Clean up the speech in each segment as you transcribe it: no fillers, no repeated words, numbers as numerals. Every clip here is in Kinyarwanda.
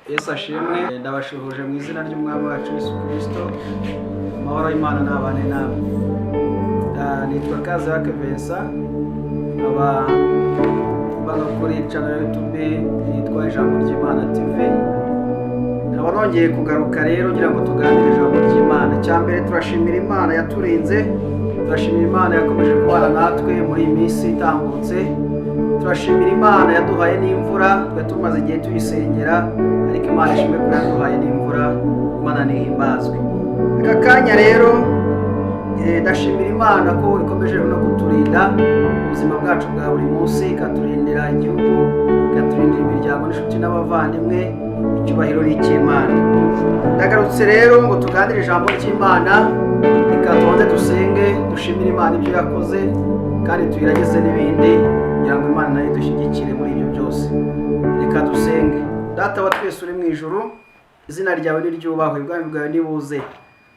Yesu ashimwe. Ndabashuhuje mu izina ry'umwami wacu Yesu Kristo. Amahoro y'Imana n'abane namwe. Nitwa Kazake Vincent, aba kuri channel YouTube yitwa Ijambo ry'Imana TV. Nkaba nongeye kugaruka rero kugira ngo tuganire ijambo ry'Imana. Cyambere turashimira Imana yaturinze, turashimira Imana yakomeje kubana natwe muri iyi minsi itambutse. Turashimira Imana yaduhaye n'imvura, twe tumaze igihe tuyisengera, ariko Imana ishimwe ko yaduhaye n'imvura. Imana nihimbazwe. Aka kanya rero ndashimira Imana ko ikomeje no kuturinda ubuzima bwacu bwa buri munsi, ikaturindira igihugu, ikaturindira imiryango n'inshuti n'abavandimwe. Icyubahiro ni icy'Imana. Ndagarutse rero ngo tuganire ijambo ry'Imana, reka tubanze dusenge, dushimire Imana ibyo yakoze kandi tuyirageze n'ibindi kugira ngo Imana nayo idushyigikire muri ibyo byose. Reka dusenge. Data wa twese uri mu ijuru, izina ryawe niryubahwe, ubwami bwawe nibuze.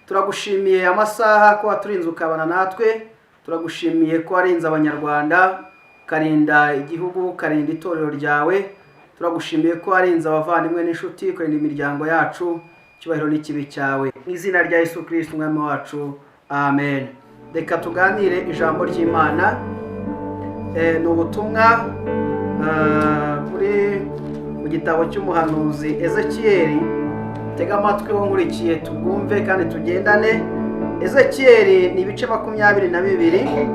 Turagushimiye amasaha ko waturinze ukabana natwe, turagushimiye ko warinze abanyarwanda, karinda igihugu, karinda itorero ryawe. Turagushimiye ko warinze abavandimwe n'inshuti, karinda imiryango yacu. Cyubahiro n'ikibi cyawe mu izina rya Yesu Kristo umwami wacu, amen. Reka tuganire ijambo ry'Imana. Ni ubutumwa buri mu gitabo cy'umuhanuzi Ezekiyeli. Tega amatwi wo nkurikiye tubwumve kandi tugendane. Ezekiyeli ni ibice 22,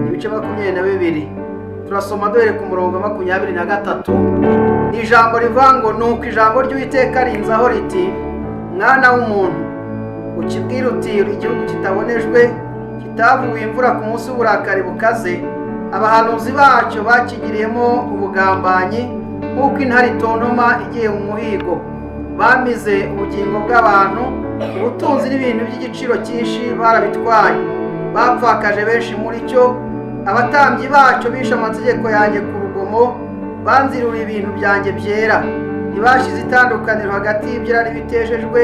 ibice 22. Turasoma duhere ku murongo 23. Ijambo rivuga ngo nuko ijambo ry'Uwiteka rinzaho riti, mwana w'umuntu, ukibwira uti igihugu kitabonejwe, kitavuye imvura ku munsi w'uburakari bukaze, abahanuzi bacyo bakigiriyemo ubugambanyi nk'uko intare itontoma igiye mu muhigo. Bamize ubugingo bw'abantu, ubutunzi n'ibintu by'igiciro cyinshi barabitwaye. Bapfakaje benshi muri cyo. Abatambyi bacyo bishe amategeko yanjye ku rugomo, banzirura ibintu byanjye byera. Ntibashyize itandukaniro hagati y'ibyera n'ibitejejwe,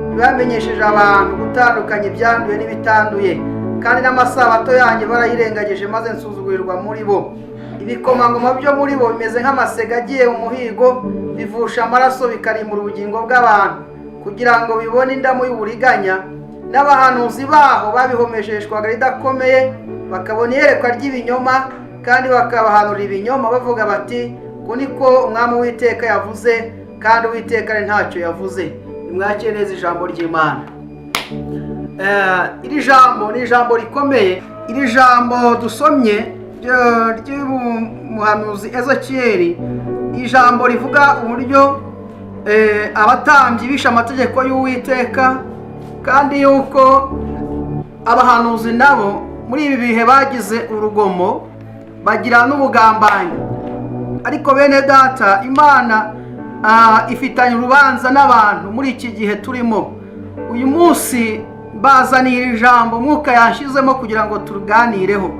ntibamenyesheje abantu gutandukanya ibyanduye n'ibitanduye, kandi n'amasabato yanjye barayirengagije maze nsuzugurirwa muri bo. Ibikomangoma byo muri bo bimeze nk'amasega agiye mu muhigo, bivusha amaraso bikarimbura ubugingo bw'abantu kugira ngo bibone indamu y'uburiganya. N'abahanuzi baho babihomesheshwaga ridakomeye, bakabona iyerekwa ry'ibinyoma kandi bakabahanura ibinyoma bavuga bati, ko niko umwami w'Uwiteka yavuze, kandi Uwiteka ari ntacyo yavuze. Nimwakire neza ijambo ry'Imana. Iri jambo ni ijambo rikomeye. Iri jambo dusomye ry'umuhanuzi Ezekiyeli, ijambo rivuga uburyo abatambyi bishe amategeko y'Uwiteka, kandi yuko abahanuzi nabo muri ibi bihe bagize urugomo, bagira n'ubugambanyi. Ariko bene data, Imana ifitanye urubanza n'abantu muri iki gihe turimo. Uyu munsi bazaniye ijambo Mwuka yashizemo kugira ngo turuganireho.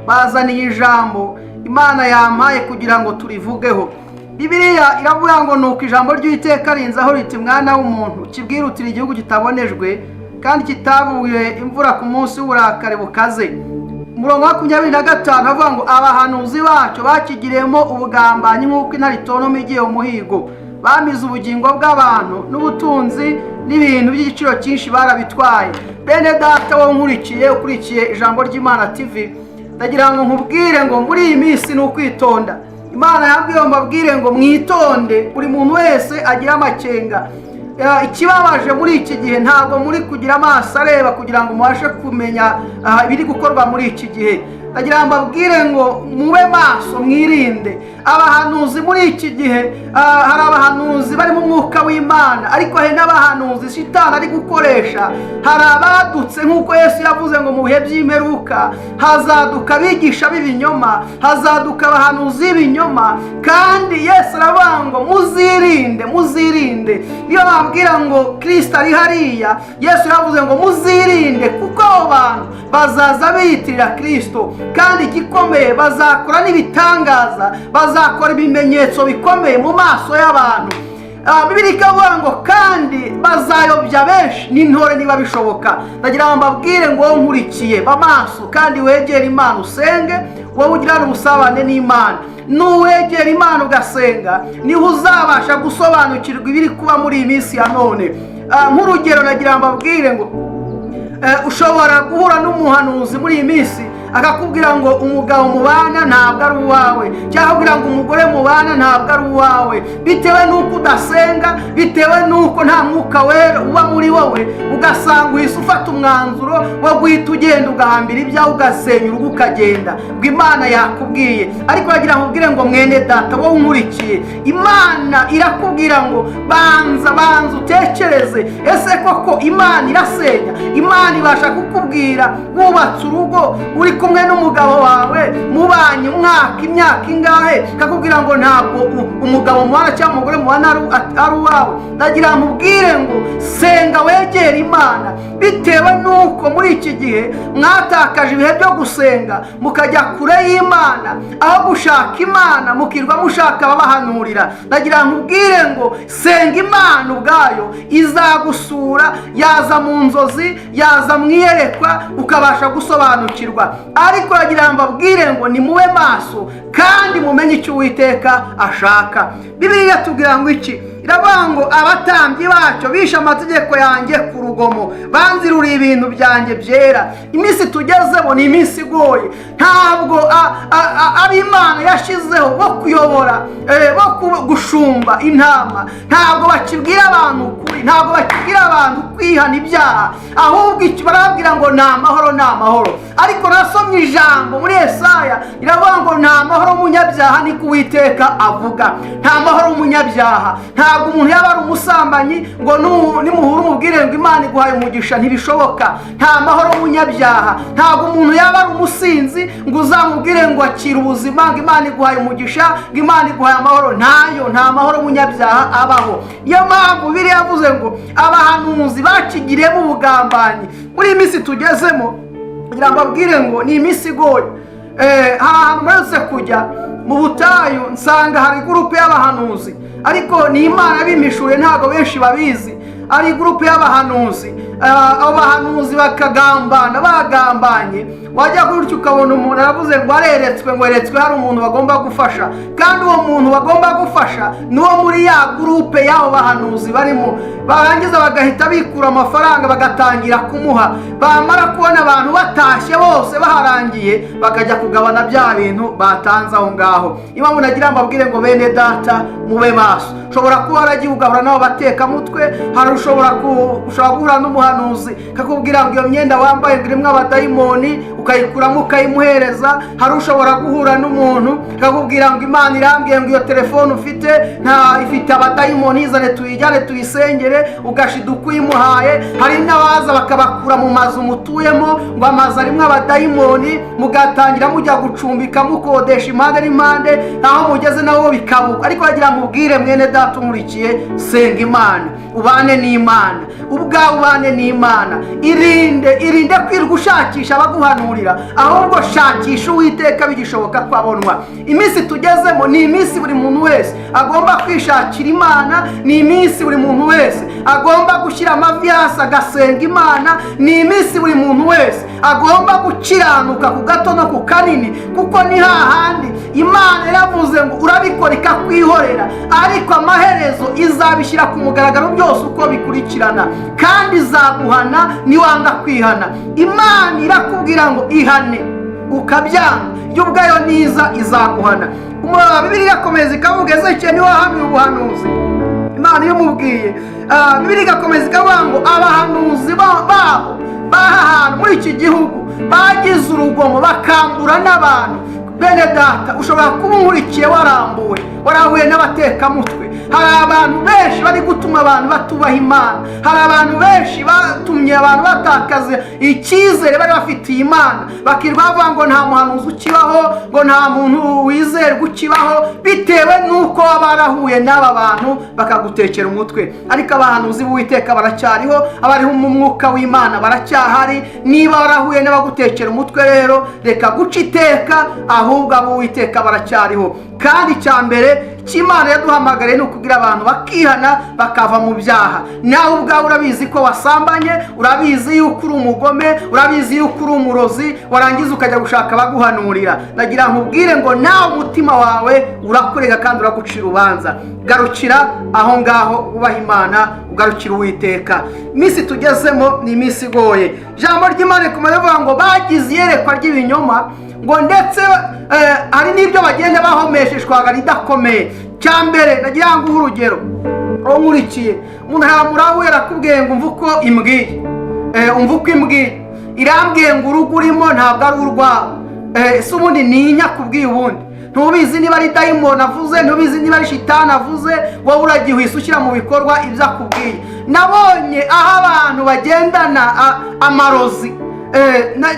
Bazaniye ijambo Imana yampaye kugira ngo turivugeho. Bibiliya iravuga ngo nuko ijambo ry'Uwiteka rinzaho riti, mwana w'umuntu, kibwira uti igihugu kitabonejwe kandi kitavuye imvura ku munsi w'uburakari bukaze. Umurongo 25 havuga ngo abahanuzi bacyo bakigiriyemo ubugambanyi nk'uko intare itontoma igiye mu muhigo. Bamize ubugingo bw'abantu n'ubutunzi n'ibintu by'igiciro cyinshi barabitwaye. Bene data wo nkurikiye ukurikiye Ijambo ry'Imana TV, ndagira ngo nkubwire ngo muri iyi minsi ni ukwitonda. Imana yabwiye mbabwire ngo mwitonde, buri muntu wese agira amakenga. Ikibabaje muri iki gihe ntabwo muri kugira amaso areba kugira ngo mubashe kumenya ibiri gukorwa muri iki gihe. Ndagira mbabwire ngo mube maso, mwirinde. Abahanuzi muri iki gihe, hari abahanuzi bari mu mwuka w'Imana, ariko hari n'abahanuzi Shitani ari gukoresha. Hari abadutse nk'uko Yesu yavuze ngo mu bihe by'imperuka hazaduka abigisha b'ibinyoma, hazaduka abahanuzi b'ibinyoma, kandi Yesu aravuga ngo muzirinde, muzirinde. Iyo babwira ngo Kristo ari hariya, Yesu yavuze ngo muzirinde, kuko abo bantu bazaza biyitirira Kristo, kandi igikomeye bazakora n'ibitangaza, bazakora ibimenyetso bikomeye mu maso y'abantu. Bibiliya ikavuga ngo kandi bazayobya benshi n'intore niba bishoboka. Ndagira ngo mbabwire ngo wowe nkurikiye b'amaso kandi wegere Imana usenge, wowe ugirana ubusabane n'Imana. Nuwegera Imana ugasenga niho uzabasha gusobanukirwa ibiri kuba muri iyi minsi ya none. Nk'urugero nagira ngo mbabwire ngo ushobora guhura n'umuhanuzi muri iyi minsi akakubwira ngo umugabo mubana ntabwo ari uwawe, cyangwa akubwira ngo umugore mubana ntabwo ari uwawe, bitewe n'uko udasenga, bitewe n'uko nta mwuka wera uba muri wowe, ugasanga uhise ufata umwanzuro wo guhita ugenda ugahambira ibyawe ugasenya urugo ukagenda ngo Imana yakubwiye. Ariko bagira ngo ubwire ngo mwene data wowe unkurikiye, Imana irakubwira ngo banza utekereze, ese koko Imana irasenya? Imana ibasha kukubwira wubatse urugo uri kumwe n'umugabo wawe mubanye imyaka ingahe, kakubwira ngo ntabwo umugabo mubana cyangwa umugore mubana ari uwawe. Ndagira ngo ubwire ngo senga wegere Imana, bitewe n'uko muri iki gihe mwatakaje ibihe byo gusenga mukajya kure y'Imana, aho gushaka Imana mukirwa mushaka ababahanurira. Ndagira ngo ubwire ngo senga Imana ubwayo izagusura, yaza mu nzozi, yaza mu iyerekwa, ukabasha gusobanukirwa. Ariko ndagira ngo mbabwire ngo ni mube maso kandi mumenye icyo Uwiteka ashaka. Bibiliya tubwira ngo iki? Iravuga ngo abatambyi bacyo bishe amategeko yanjye ku rugomo, banziruriye ibintu byanjye byera. Iminsi tugezemo ni iminsi igoye, ntabwo ab'Imana yashizeho bo kuyobora, bo gushumba intama, ntabwo bakibwira abantu ukuri, ntabwo bakibwira abantu kwihana ibyaha, ahubwo barababwira ngo ni amahoro, ni amahoro. Ariko nasomye ijambo muri Yesaya iravuga ngo nta mahoro umunyabyaha, niko Uwiteka avuga. Nta mahoro umunyabyaha. Ntabwo umuntu yaba ari umusambanyi ngo nimuhura umubwire ngo Imana iguhaye umugisha, ntibishoboka. Nta mahoro umunyabyaha. Ntabwo umuntu yaba ari umusinzi ngo uzamubwire ngo akira ubuzima, ngo Imana iguhaye umugisha, ngo Imana iguhaye amahoro. Nta mahoro umunyabyaha abaho. Niyo mpamvu Bibiliya yavuze ngo abahanuzi bakigiriyemo ubugambanyi. Muri iyi minsi tugezemo kugira ngo babwire ngo ni iminsi igoye. Ahantu mperutse kujya mu butayu nsanga hari gurupe y'abahanuzi, ariko ni Imana yabimishuye, ntabwo benshi babizi. Ari gurupe y'abahanuzi, abo bahanuzi bagambanye, wajya gutyo ukabona umuntu aravuze ngo areretswe hari umuntu bagomba gufasha, kandi uwo muntu bagomba gufasha n'uwo muri ya gurupe y'abo bahanuzi barimo. Barangiza bagahita bikura amafaranga bagatangira kumuha, bamara kubona abantu batashye bose baharangiye bakajya kugabana bya bintu batanze aho ngaho. Impamvu nagira mbabwire ngo bene data mube maso. Ushobora kuba waragiye ugahura n'abo batekamutwe, hari ushobora guhura n'umuhanuzi kakubwira ngo iyo myenda wambaye irimo abadayimoni, ukayikuramo ukayimuhereza. Hari ushobora guhura n'umuntu kakubwira ngo Imana irambwiye ngo iyo telefone ufite ifite abadayimoni, izane tuyijyane tuyisengere, ugashiduka uyimuhaye. Hari n'abaza bakabakura mu mazu mutuyemo ngo amazu arimo abadayimoni, mugatangira mujya gucumbika mukodesha impande n'impande, aho mugeze nabo bikabuka. Ariko bagira mubwire mwene data umurikiye, senga Imana, ubane n'Imana, ubwawe ubane n'Imana. Irinde kwirwa ushakisha abaguhanurira, ahubwo shakisha Uwiteka bigishoboka kwabonwa. Iminsi tugezemo ni iminsi buri muntu wese agomba kwishakira Imana, ni iminsi buri muntu wese agomba gushyira amavi hasi agasenga Imana, ni iminsi buri muntu wese agomba gukiranuka ku gato no ku kanini, kuko ni hahandi Imana yaravuze ngo urabikora ikakwihorera, ariko amaherezo izabishyira ku mugaragaro byose uko bikurikirana, kandi izaguhana niwanga kwihana. Imana irakubwira ngo ihane ukabyanga, yo ubwayo niza izaguhana. Bibiliya irakomeza ikavuga, Ezekiel niwe wahanuye ubuhanuzi, Imana yamubwiye. Bibiliya igakomeza ikavuga ngo abahanuzi babo bahantu muri iki gihugu bagize urugomo bakambura n'abantu. Bene data, ushobora kuba unkurikiye warambuwe, warahuye n'abatekamutwe. Hari abantu benshi bari gutuma abantu batubaha Imana. Hari abantu benshi batumye abantu batakaza icyizere bari bafitiye Imana, bakirwa bavuga ngo nta muhanuzi ukibaho, ngo nta muntu wizerwa ukibaho, bitewe n'uko barahuye n'aba bantu bakagutekera umutwe. Ariko abahanuzi b'Uwiteka baracyariho, abariho mu mwuka w'Imana baracyahari. Niba warahuye n'abagutekera umutwe rero reka guca iteka, ahubwo ab'Uwiteka baracyariho. Kandi icyo Imana yaduhamagariye ni ukugira abantu bakihana bakava mu byaha. Nawe ubwawe urabizi ko wasambanye, urabizi yuko uri umugome, urabizi yuko uri umurozi, warangiza ukajya gushaka abaguhanurira. Nagira nkubwire ngo nawe umutima wawe urakurega kandi uragucira urubanza. Garukira aho ngaho, ubaha Imana, ugarukira Uwiteka. Iminsi tugezemo ni iminsi igoye. Ijambo ry'Imana rikomeza rivuga ngo bagize iyerekwa ry'ibinyoma, ngo ndetse hari n'ibyo bagenda bahomesheshwaga ridakomeye. Cya mbere nagira ngo uhe urugero, aho nkurikiye umuntu aramuraho yarakubwiye ngo umva uko imbwiye, umva uko imbwiye, irambwiye ngo urugo urimo ntabwo ari urwawe. Ese ubundi ninya kubwiye ubundi? Ntubizi niba ari dayimoni avuze, ntubizi niba ari shitani avuze, wowe uragiye uhise ushyira mu bikorwa ibyo akubwiye. Nabonye aho abantu bagendana amarozi,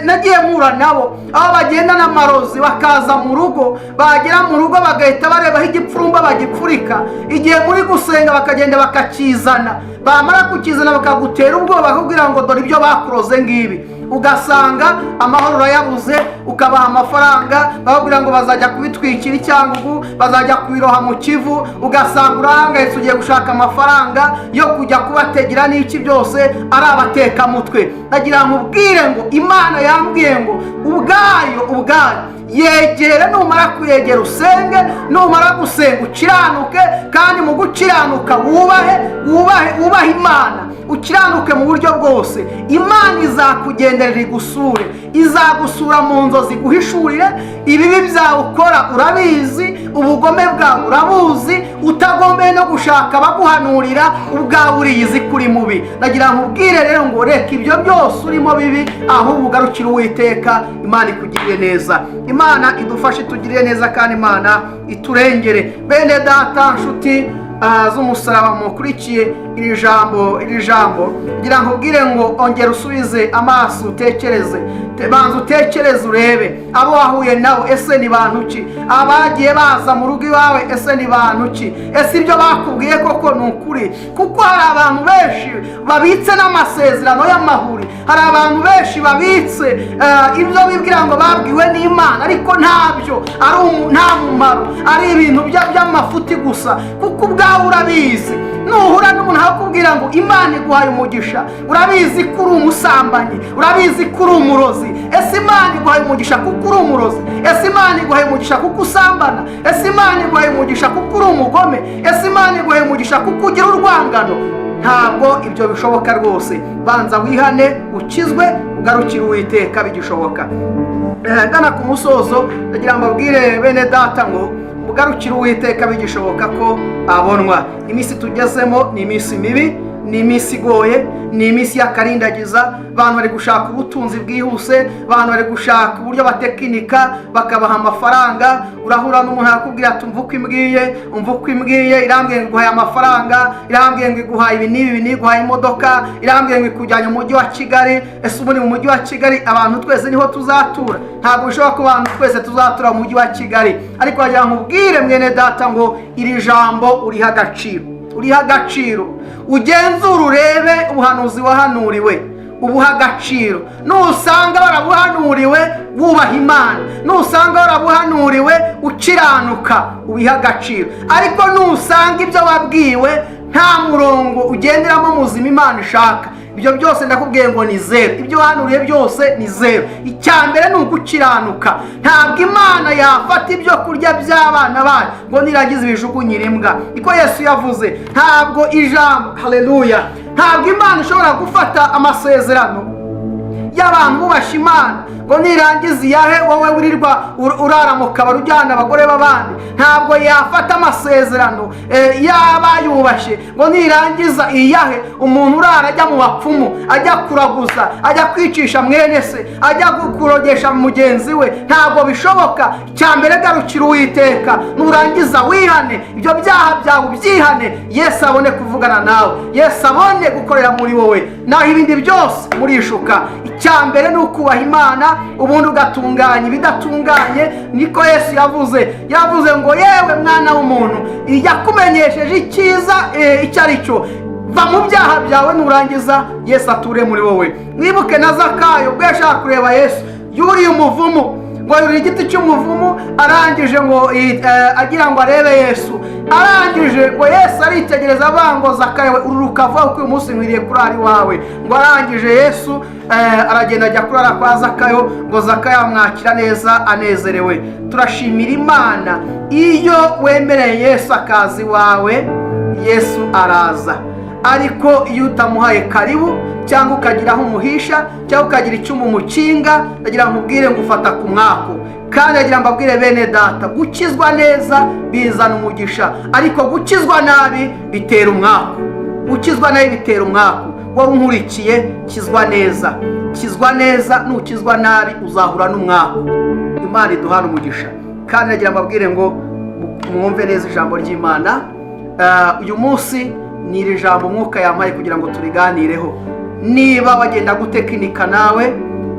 nagiye mpura nabo, aho bagendana amarozi bakaza mu rugo, bagera mu rugo bagahita barebaho igipfurumba bagipfurika, igihe muri gusenga bakagenda bakakizana, bamara kukizana bakagutera ubwoba bakubwira ngo dore ibyo bakuroze ngibi. Ugasanga amahoro urayabuze, ukabaha amafaranga bakubwira ngo bazajya kubitwikira icyangugu, bazajya kubiroha mu Kivu. Ugasanga urahangayitse ugiye gushaka amafaranga yo kujya kubategera n'iki byose ari abatekamutwe. Nagira nkubwire ngo Imana yambwiye ngo ubwayo yegere, numara kuyegera usenge, numara gusenga ukiranuke, kandi mu gukiranuka wubahe Imana, ukiranuke mu buryo bwose. Imana izakugenderera igusure, izagusura mu nzozi guhishurire ibibi byawe ukora urabizi, ubugome bwawe urabuzi, utagombeye no gushaka abaguhanurira, ubwawe uriyizi kuri mubi. Nagira nkubwire rero ngo reka ibyo byose urimo bibi, ahubwo ugarukire Uwiteka, Imana ikugirire neza. Imana idufashe itugirire neza kandi Imana iturengere. Bene data, nshuti z'umusaraba mukurikiye iri jambo ngira nkubwire ngo ongera usubize amaso utekereze, banza utekereze urebe abo wahuye nabo, ese ni bantu ki? Abagiye baza mu rugo iwawe, ese ni bantu ki? Ese ibyo bakubwiye koko ni ukuri? Kuko hari abantu benshi babitse n'amasezerano y'amahuri, hari abantu benshi babitse ibyo bibwira ngo babwiwe n'Imana, ariko ntabyo, nta mumaro, ari ibintu by'amafuti gusa. Kuko ubwawe urabizi, nuhura n'umuntu akubwira ngo Imana iguhaye umugisha, urabizi ko uri umusambanyi, urabizi ko uri umurozi. Ese Imana iguhaye umugisha kuko uri umurozi? Ese Imana iguhaye umugisha kuko usambana? Ese Imana iguhaye umugisha kuko uri umugome? Ese Imana iguhaye umugisha kuko ugira urwangano? Ntabwo ibyo bishoboka rwose. Banza wihane, ukizwe, ugarukire Uwiteka bigishoboka. Gana ku musozo ndagira ngo mbabwire bene data ngo ugarukire Uwiteka bigishoboka ko abonwa. Iminsi tugezemo ni iminsi mibi, ni iminsi igoye, ni iminsi y'akarindagiza. Abantu bari gushaka ubutunzi bwihuse, abantu bari gushaka uburyo batekinika bakabaha amafaranga. Urahura n'umuntu akubwira ati umva uko imbwiye, irambwiye ngo iguhaye amafaranga, irambwiye ngo iguhaye ibi n'ibi, iguhaye imodoka, irambwiye ngo ikujyanye mu mujyi wa Kigali. Ese ubu ni mu mujyi wa Kigali abantu twese niho tuzatura? Ntabwo bishoboka ko abantu twese tuzatura mu mujyi wa Kigali. Ariko wagira ngo ubwire mwene data ngo iri jambo uriha agaciro, ugenzura urebe ubuhanuzi wahanuriwe, ubuha agaciro. Nusanga warabuhanuriwe wubaha Imana, nusanga warabuhanuriwe ukiranuka, ubiha agaciro. Ariko nusanga ibyo wabwiwe nta murongo ugenderamo muzima Imana ishaka, ibyo byose ndakubwiye ngo ni zero. Ibyo wahanuriye byose ni zero. Icyambere ni ukukiranuka. Ntabwo Imana yafata ibyo kurya by'abana bayo ngo nirangiza ibijugunyira imbwa. Niko Yesu yavuze. Ntabwo ijambo, haleluya, ntabwo Imana ishobora gufata amasezerano y'abantu bubasha Imana ngo nirangiza iyahe wowe wirirwa urara mu kabari ujyana abagore b'abandi. Ntabwo yafata amasezerano y'abayubashe ngo nirangiza iyahe umuntu urara ajya mu bapfumu, ajya kuraguza, ajya kwicisha mwene se, ajya kurogesha mugenzi we. Ntabwo bishoboka. Cyambere garukira Uwiteka, nurangiza wihane, ibyo byaha byawe ubyihane, Yesu abone kuvugana nawe, Yesu abone gukorera muri wowe, naho ibindi byose murishuka. Icyambere ni ukubaha Imana, ubundi ugatunganya ibidatunganye. Niko Yesu yavuze ngo yewe mwana w'umuntu, yakumenyesheje icyiza icyo ari cyo, va mu byaha byawe nurangiza Yesu ature muri wowe. Mwibuke na Zakayo ubwo yashaka kureba Yesu, yuriye umuvumu ngo yurira igiti cy'umuvumu, arangije ngo agira ngo arebe Yesu, arangije ngo Yesu aritegereza avango Zakayo, ururuka vuba kuko uyu munsi nkwiriye kurara iwawe. Ngo arangije Yesu aragenda ajya kurara kwa Zakayo, ngo Zakayo amwakira neza anezerewe. Turashimira Imana, iyo wemereye Yesu akazi wawe, Yesu araza. Ariko iyo utamuhaye karibu cyangwa ukagira aho umuhisha cyangwa ukagira icyuma umukinga, ndagira ngo ubwire ngo ufata ku mwako. Kandi ndagira ngo abwire bene data, gukizwa neza bizana umugisha, ariko gukizwa nabi bitera umwako. Gukizwa nabi bitera umwako. Wowe unkurikiye, kizwa neza. Kizwa neza, nukizwa nabi uzahura n'umwako. Imana iduhana umugisha. Kandi ndagira ngo abwire ngo mwumve neza ijambo ry'Imana. Uyu munsi ni iri jambo Umwuka yampaye kugira ngo turiganireho. Niba wagenda gutekinika nawe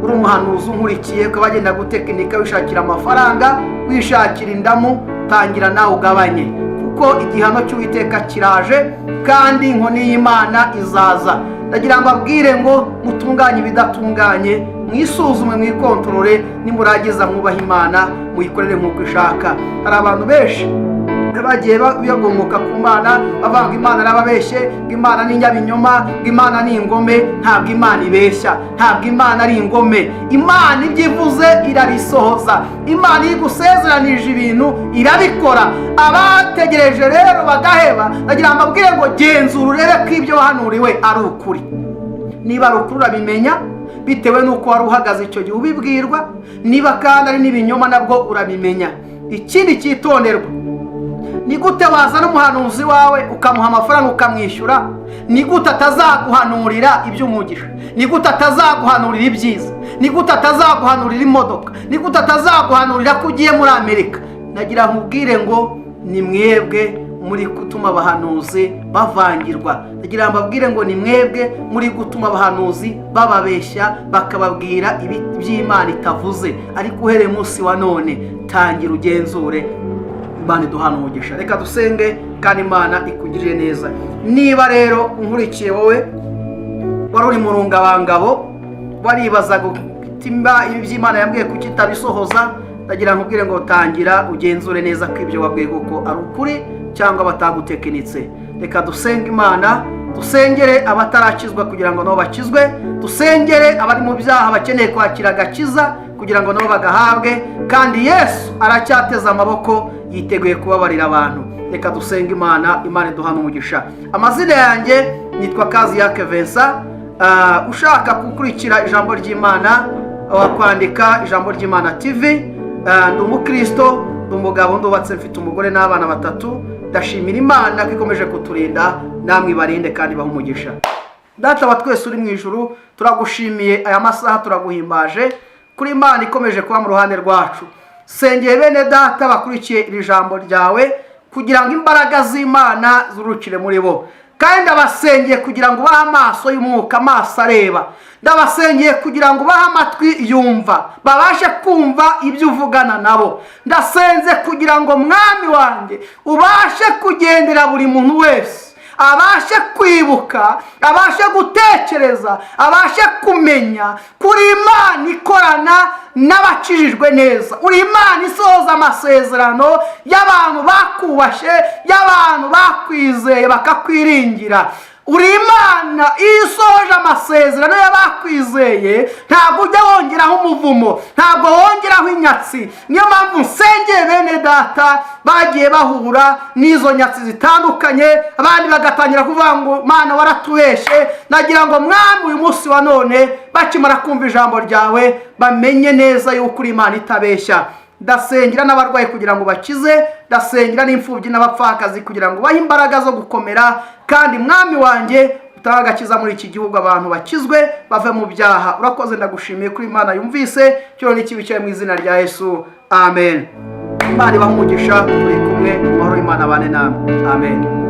uri umuhanuzi unkurikiye, ukaba wagenda gutekinika wishakira amafaranga, wishakira indamu, tangira nawe ugabanye, kuko igihano cy'Uwiteka kiraje kandi inkoni y'Imana izaza. Ndagira ngo abwire ngo mutunganye ibidatunganye, mwisuzume, mwikontorore, nimuragiza mwubaha Imana, muyikorere nk'uko ishaka. Hari abantu benshi bagiye biyogomoka ku Mana, bavanga Imana n'ababeshye, ngo Imana ni inyabinyoma, ngo Imana ni ingome. Ntabwo Imana ibeshya, ntabwo Imana ari ingome. Imana ibyo ivuze irabisohoza. Imana iyo igusezeranije ibintu irabikora. Abategereje rero bagaheba, ndagira ngo abwire ngo genzura urebe ko ibyo wahanuriwe ari ukuri. Niba ari ukuri urabimenya bitewe n'uko wari uhagaze icyo gihe ubibwirwa, niba kandi ari n'ibinyoma nabwo urabimenya. Ikindi cyitonderwa, ni gute wazana umuhanuzi wawe ukamuha amafaranga ukamwishyura? Ni gute atazaguhanurira iby'umugisha? Ni gute atazaguhanurira ibyiza? Ni gute atazaguhanurira imodoka? Ni gute atazaguhanurira ko ugiye muri Amerika? Nagira nkubwire ngo ni mwebwe muri gutuma abahanuzi bavangirwa. Nagira mbabwire ngo ni mwebwe muri gutuma abahanuzi bababeshya, bakababwira iby'Imana itavuze. Ariko uhereye munsi wa none, tangira ugenzure. Imana iduhana umugisha. Reka dusenge kandi Imana ikugirire neza. Niba rero unkurikiye wowe wari uri mu rungabangabo, waribazaga utima iby'Imana yambwiye kuki itabisohoza, ndagira nkubwire ngo tangira ugenzure neza ko ibyo wabwiye koko ari ukuri cyangwa batagutekinitse. Reka dusenge Imana, dusengere abatarakizwa kugira ngo nabo bakizwe, dusengere abari mu byaha bakeneye kwakira agakiza kugira ngo nabo bagahabwe, kandi Yesu aracyateze amaboko yiteguye kubabarira abantu. Reka dusenge Imana. Imana iduhana umugisha. Amazina yanjye nitwa Kaziyake Vincent. Ushaka gukurikira ijambo ry'Imana wakwandika Ijambo ry'Imana TV. Ndi umukristo, ndi umugabo, ndubatse, mfite umugore n'abana 3. Ndashimira Imana ko ikomeje kuturinda, namwe barinde kandi baha umugisha. Data wa twese uri mu ijuru, turagushimiye aya masaha, turaguhimbaje kuri Imana ikomeje kuba mu ruhande rwacu. Sengeye bene data bakurikiye iri jambo ryawe kugira ngo imbaraga z'Imana zurukire muri bo, kandi ndabasengeye kugira ngo bahe amaso y'umwuka, amaso areba. Ndabasengeye kugira ngo bahe amatwi yumva, babashe kumva ibyo uvugana nabo. Ndasenze kugira ngo Mwami wanjye ubashe kugendera buri muntu wese, abashe kwibuka, abashe gutekereza, abashe kumenya kuri Imana ikorana n'abakijijwe neza. Uri Imana isohoza amasezerano y'abantu bakubashe, y'abantu bakwizeye bakakwiringira. Uri Imana isohoje amasezerano y'abakwizeye, ntabwo ujya wongeraho umuvumo, ntabwo wongeraho inyatsi. Niyo mpamvu nsengeye bene data bagiye bahura n'izo nyatsi zitandukanye, abandi bagatangira kuvuga ngo Mana waratubeshe. Nagira ngo Mwami uyu munsi wa none bakimara kumva ijambo ryawe bamenye neza yuko uri Imana itabeshya. Ndasengera n'abarwayi kugira ngo bakize, ndasengera n'imfubyi n'abapfakazi kugira ngo bahe imbaraga zo gukomera, kandi Mwami wanjye utagakiza muri iki gihugu, abantu bakizwe bave mu byaha. Urakoze, ndagushimiye kuri Imana yumvise cyo n'ikibi cyawe mu izina rya Yesu. Amen. Imana ibahe umugisha, turi kumwe, amahoro y'Imana abane namwe. Amen.